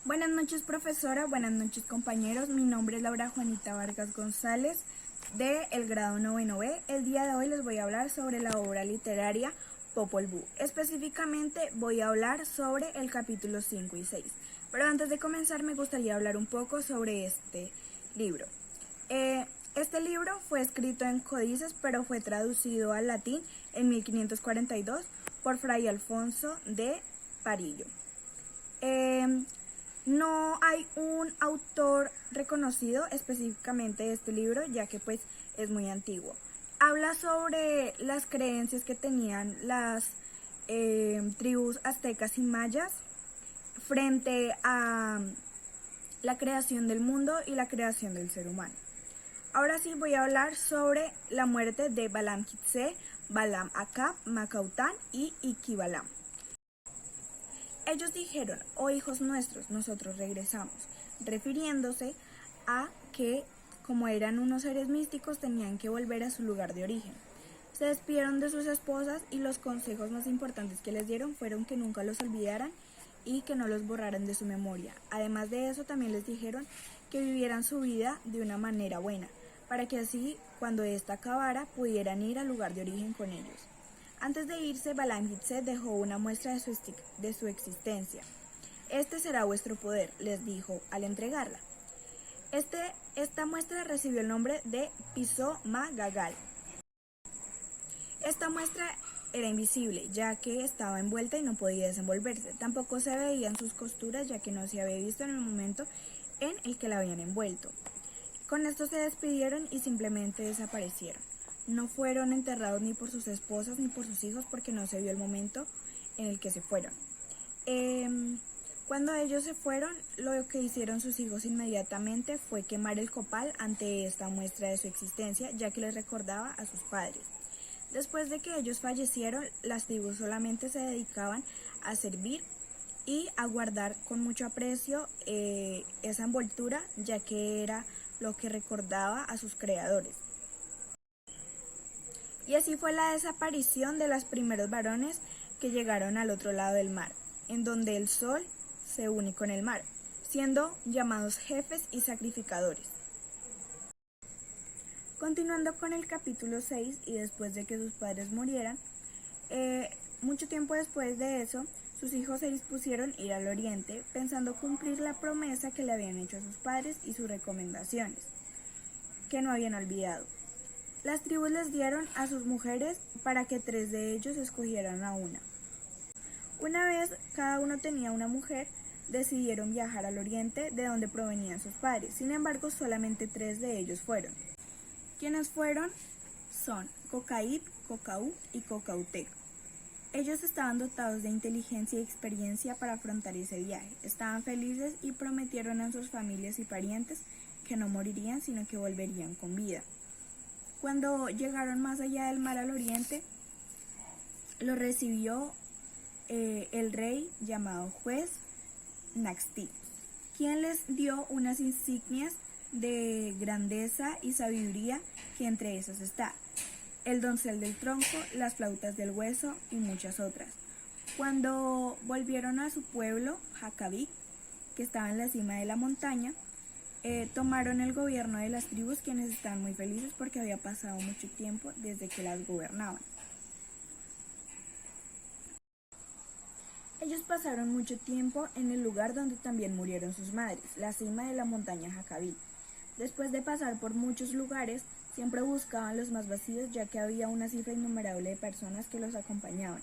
Buenas noches, profesora. Buenas noches, compañeros. Mi nombre es Laura Juanita Vargas González, del grado 9º B. El día de hoy les voy a hablar sobre la obra literaria Popol Vuh. Específicamente voy a hablar sobre el capítulo 5 y 6. Pero antes de comenzar me gustaría hablar un poco sobre este libro. Este libro fue escrito en códices, pero fue traducido al latín en 1542 por Fray Alfonso de Parillo. No hay un autor reconocido específicamente de este libro, ya que pues es muy antiguo. Habla sobre las creencias que tenían las tribus aztecas y mayas frente a la creación del mundo y la creación del ser humano. Ahora sí voy a hablar sobre la muerte de Balam-Quitze, Balam-Acab, Macaután y Iqui-Balam. Ellos dijeron: oh hijos nuestros, nosotros regresamos, refiriéndose a que, como eran unos seres místicos, tenían que volver a su lugar de origen. Se despidieron de sus esposas y los consejos más importantes que les dieron fueron que nunca los olvidaran y que no los borraran de su memoria. Además de eso, también les dijeron que vivieran su vida de una manera buena, para que así, cuando ésta acabara, pudieran ir al lugar de origen con ellos. Antes de irse, Balam-Quitze dejó una muestra de su existencia. Este será vuestro poder, les dijo al entregarla. Esta muestra recibió el nombre de Piso-Ma-Gagal. Esta muestra era invisible, ya que estaba envuelta y no podía desenvolverse. Tampoco se veían sus costuras, ya que no se había visto en el momento en el que la habían envuelto. Con esto se despidieron y simplemente desaparecieron. No fueron enterrados ni por sus esposas ni por sus hijos, porque no se vio el momento en el que se fueron. Cuando ellos se fueron, lo que hicieron sus hijos inmediatamente fue quemar el copal ante esta muestra de su existencia, ya que les recordaba a sus padres. Después de que ellos fallecieron, las tribus solamente se dedicaban a servir y a guardar con mucho aprecio esa envoltura, ya que era lo que recordaba a sus creadores. Y así fue la desaparición de los primeros varones que llegaron al otro lado del mar, en donde el sol se une con el mar, siendo llamados jefes y sacrificadores. Continuando con el capítulo 6, y después de que sus padres murieran, mucho tiempo después de eso, sus hijos se dispusieron a ir al oriente, pensando cumplir la promesa que le habían hecho a sus padres y sus recomendaciones, que no habían olvidado. Las tribus les dieron a sus mujeres para que 3 de ellos escogieran a una. Una vez cada uno tenía una mujer, decidieron viajar al oriente, de donde provenían sus padres. Sin embargo, solamente 3 de ellos fueron. ¿Quiénes fueron? Son Cocaib, Cocaú y Cocautec. Ellos estaban dotados de inteligencia y experiencia para afrontar ese viaje. Estaban felices y prometieron a sus familias y parientes que no morirían, sino que volverían con vida. Cuando llegaron más allá del mar al oriente, lo recibió el rey llamado Juez Naxti, quien les dio unas insignias de grandeza y sabiduría, que entre esas está el doncel del tronco, las flautas del hueso y muchas otras. Cuando volvieron a su pueblo, Jacabí, que estaba en la cima de la montaña, tomaron el gobierno de las tribus, quienes estaban muy felices porque había pasado mucho tiempo desde que las gobernaban. Ellos pasaron mucho tiempo en el lugar donde también murieron sus madres, la cima de la montaña Jacabí. Después de pasar por muchos lugares, siempre buscaban los más vacíos, ya que había una cifra innumerable de personas que los acompañaban.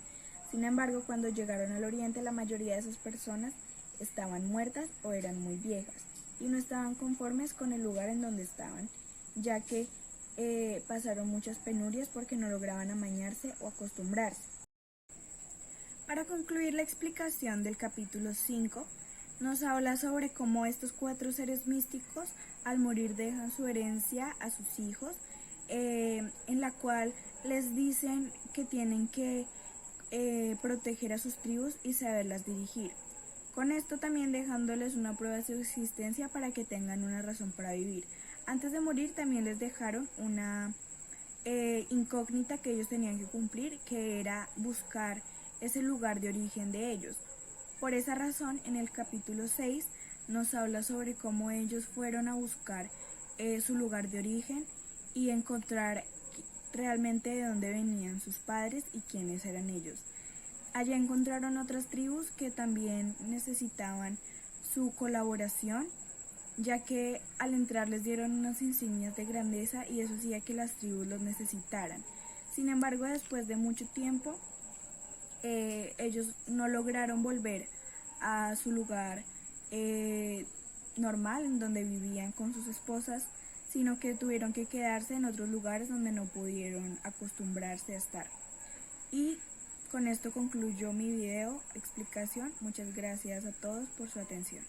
Sin embargo, cuando llegaron al oriente, la mayoría de esas personas estaban muertas o eran muy viejas, y no estaban conformes con el lugar en donde estaban, ya que pasaron muchas penurias porque no lograban amañarse o acostumbrarse. Para concluir la explicación del capítulo 5, nos habla sobre cómo estos 4 seres místicos al morir dejan su herencia a sus hijos, en la cual les dicen que tienen que proteger a sus tribus y saberlas dirigir. Con esto también dejándoles una prueba de su existencia para que tengan una razón para vivir. Antes de morir también les dejaron una incógnita que ellos tenían que cumplir, que era buscar ese lugar de origen de ellos. Por esa razón, en el capítulo 6 nos habla sobre cómo ellos fueron a buscar su lugar de origen y encontrar realmente de dónde venían sus padres y quiénes eran ellos. Allá encontraron otras tribus que también necesitaban su colaboración, ya que al entrar les dieron unas insignias de grandeza y eso hacía que las tribus los necesitaran. Sin embargo, después de mucho tiempo, ellos no lograron volver a su lugar normal, en donde vivían con sus esposas, sino que tuvieron que quedarse en otros lugares donde no pudieron acostumbrarse a estar. Y con esto concluyo mi video explicación. Muchas gracias a todos por su atención.